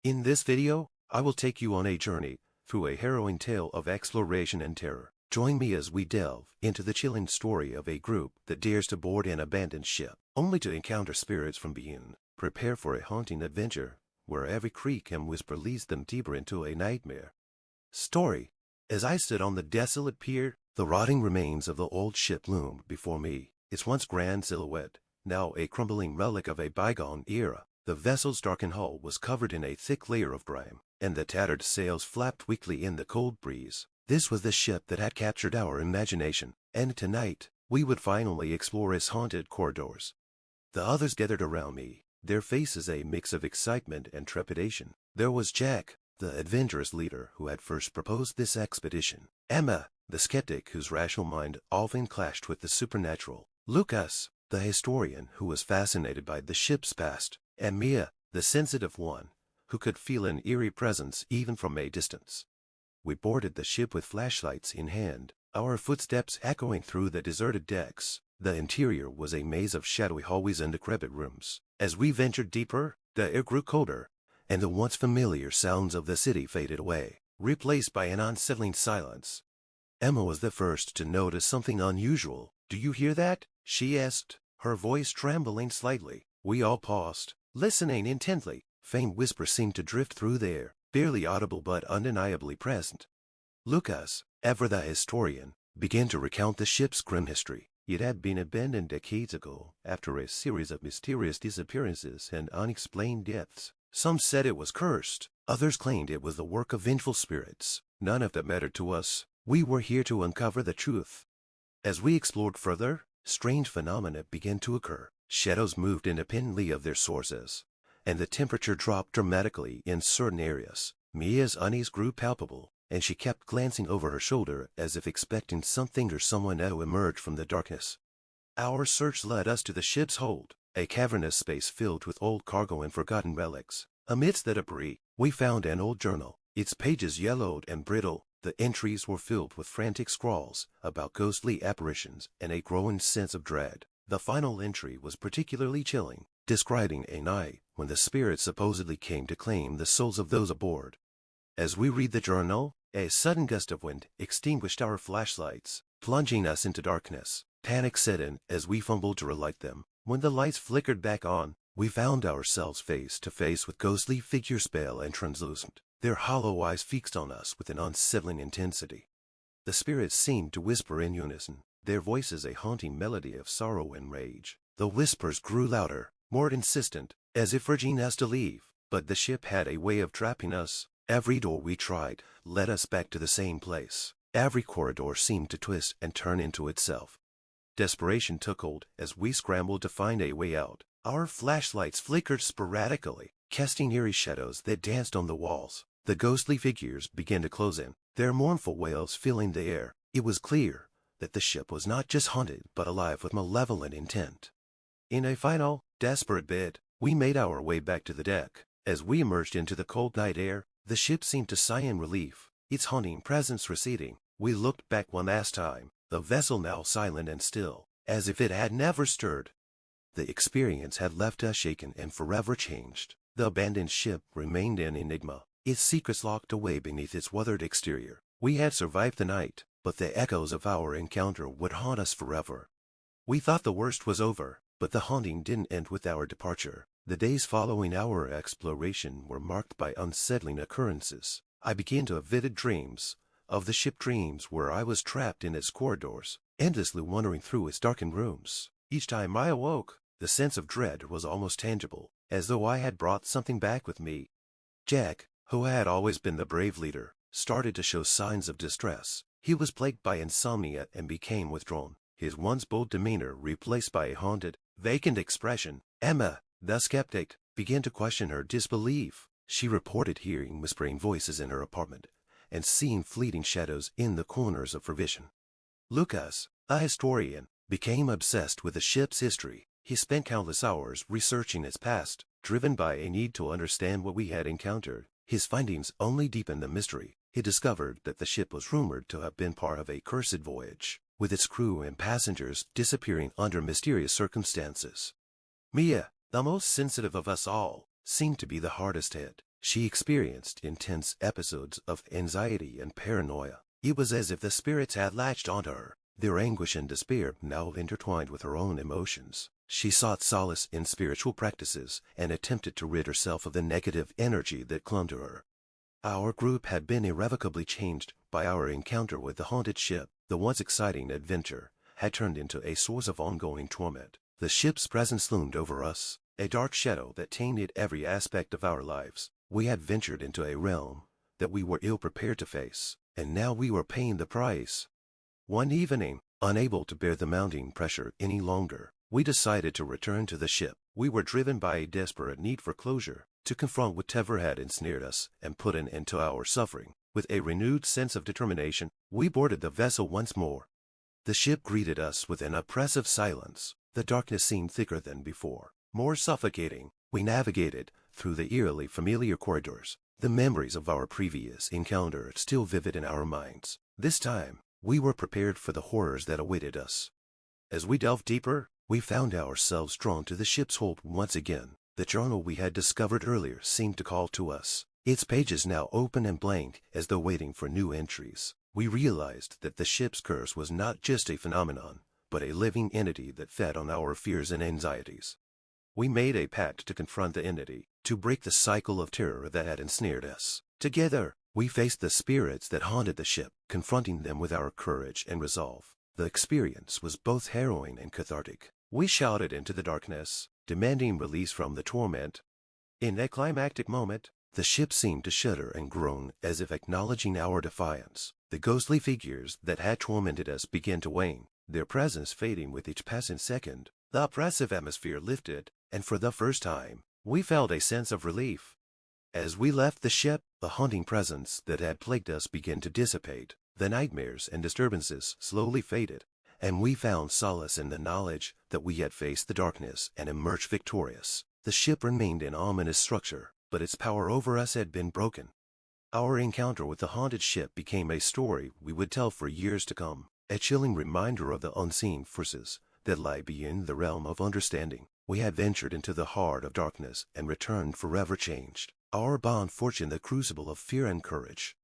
In this video, I will take you on a journey through a harrowing tale of exploration and terror. Join me as we delve into the chilling story of a group that dares to board an abandoned ship, only to encounter spirits from beyond. Prepare for a haunting adventure, where every creak and whisper leads them deeper into a nightmare. Story. As I stood on the desolate pier, the rotting remains of the old ship loomed before me, its once grand silhouette, now a crumbling relic of a bygone era. The vessel's darkened hull was covered in a thick layer of grime, and the tattered sails flapped weakly in the cold breeze. This was the ship that had captured our imagination, and tonight, we would finally explore its haunted corridors. The others gathered around me, their faces a mix of excitement and trepidation. There was Jack, the adventurous leader who had first proposed this expedition. Emma, the skeptic whose rational mind often clashed with the supernatural. Lucas, the historian who was fascinated by the ship's past. And Mia, the sensitive one, who could feel an eerie presence even from a distance. We boarded the ship with flashlights in hand, our footsteps echoing through the deserted decks. The interior was a maze of shadowy hallways and decrepit rooms. As we ventured deeper, the air grew colder, and the once familiar sounds of the city faded away, replaced by an unsettling silence. Emma was the first to notice something unusual. "Do you hear that?" she asked, her voice trembling slightly. We all paused, listening intently. Faint whispers seemed to drift through the air, barely audible but undeniably present. Lucas, ever the historian, began to recount the ship's grim history. It had been abandoned decades ago, after a series of mysterious disappearances and unexplained deaths. Some said it was cursed, others claimed it was the work of vengeful spirits. None of that mattered to us. We were here to uncover the truth. As we explored further, strange phenomena began to occur. Shadows moved independently of their sources, and the temperature dropped dramatically in certain areas. Mia's unease grew palpable, and she kept glancing over her shoulder as if expecting something or someone to emerge from the darkness. Our search led us to the ship's hold, a cavernous space filled with old cargo and forgotten relics. Amidst the debris, we found an old journal, its pages yellowed and brittle. The entries were filled with frantic scrawls about ghostly apparitions and a growing sense of dread. The final entry was particularly chilling, describing a night when the spirits supposedly came to claim the souls of those aboard. As we read the journal, a sudden gust of wind extinguished our flashlights, plunging us into darkness. Panic set in as we fumbled to relight them. When the lights flickered back on, we found ourselves face to face with ghostly figures, pale and translucent, their hollow eyes fixed on us with an unsettling intensity. The spirits seemed to whisper in unison, their voices a haunting melody of sorrow and rage. The whispers grew louder, more insistent, as if urging us to leave. But the ship had a way of trapping us. Every door we tried led us back to the same place. Every corridor seemed to twist and turn into itself. Desperation took hold as we scrambled to find a way out. Our flashlights flickered sporadically, casting eerie shadows that danced on the walls. The ghostly figures began to close in, their mournful wails filling the air. It was clear that the ship was not just haunted but alive with malevolent intent. In a final, desperate bid, we made our way back to the deck. As we emerged into the cold night air, the ship seemed to sigh in relief, its haunting presence receding. We looked back one last time, the vessel now silent and still, as if it had never stirred. The experience had left us shaken and forever changed. The abandoned ship remained an enigma, its secrets locked away beneath its weathered exterior. We had survived the night, but the echoes of our encounter would haunt us forever. We thought the worst was over, but the haunting didn't end with our departure. The days following our exploration were marked by unsettling occurrences. I began to have vivid dreams, of the ship, dreams where I was trapped in its corridors, endlessly wandering through its darkened rooms. Each time I awoke, the sense of dread was almost tangible, as though I had brought something back with me. Jack, who had always been the brave leader, started to show signs of distress. He was plagued by insomnia and became withdrawn, his once bold demeanor replaced by a haunted, vacant expression. Emma, the skeptic, began to question her disbelief. She reported hearing whispering voices in her apartment and seeing fleeting shadows in the corners of her vision. Lucas, a historian, became obsessed with the ship's history. He spent countless hours researching its past, driven by a need to understand what we had encountered. His findings only deepened the mystery. He discovered that the ship was rumored to have been part of a cursed voyage, with its crew and passengers disappearing under mysterious circumstances. Mia, the most sensitive of us all, seemed to be the hardest hit. She experienced intense episodes of anxiety and paranoia. It was as if the spirits had latched onto her, their anguish and despair now intertwined with her own emotions. She sought solace in spiritual practices and attempted to rid herself of the negative energy that clung to her. Our group had been irrevocably changed by our encounter with the haunted ship. The once exciting adventure had turned into a source of ongoing torment. The ship's presence loomed over us, a dark shadow that tainted every aspect of our lives. We had ventured into a realm that we were ill-prepared to face, and now we were paying the price. One evening, unable to bear the mounting pressure any longer, we decided to return to the ship. We were driven by a desperate need for closure, to confront whatever had ensnared us and put an end to our suffering. With a renewed sense of determination, we boarded the vessel once more. The ship greeted us with an oppressive silence. The darkness seemed thicker than before, more suffocating. We navigated through the eerily familiar corridors, the memories of our previous encounter still vivid in our minds. This time, we were prepared for the horrors that awaited us. As we delved deeper, we found ourselves drawn to the ship's hold once again. The journal we had discovered earlier seemed to call to us, its pages now open and blank as though waiting for new entries. We realized that the ship's curse was not just a phenomenon, but a living entity that fed on our fears and anxieties. We made a pact to confront the entity, to break the cycle of terror that had ensnared us. Together, we faced the spirits that haunted the ship, confronting them with our courage and resolve. The experience was both harrowing and cathartic. We shouted into the darkness, demanding release from the torment. In that climactic moment, the ship seemed to shudder and groan as if acknowledging our defiance. The ghostly figures that had tormented us began to wane, their presence fading with each passing second. The oppressive atmosphere lifted, and for the first time, we felt a sense of relief. As we left the ship, the haunting presence that had plagued us began to dissipate. The nightmares and disturbances slowly faded, and we found solace in the knowledge that we had faced the darkness and emerged victorious. The ship remained an ominous structure, but its power over us had been broken. Our encounter with the haunted ship became a story we would tell for years to come, a chilling reminder of the unseen forces that lie beyond the realm of understanding. We had ventured into the heart of darkness and returned forever changed. Our bond forged in the crucible of fear and courage.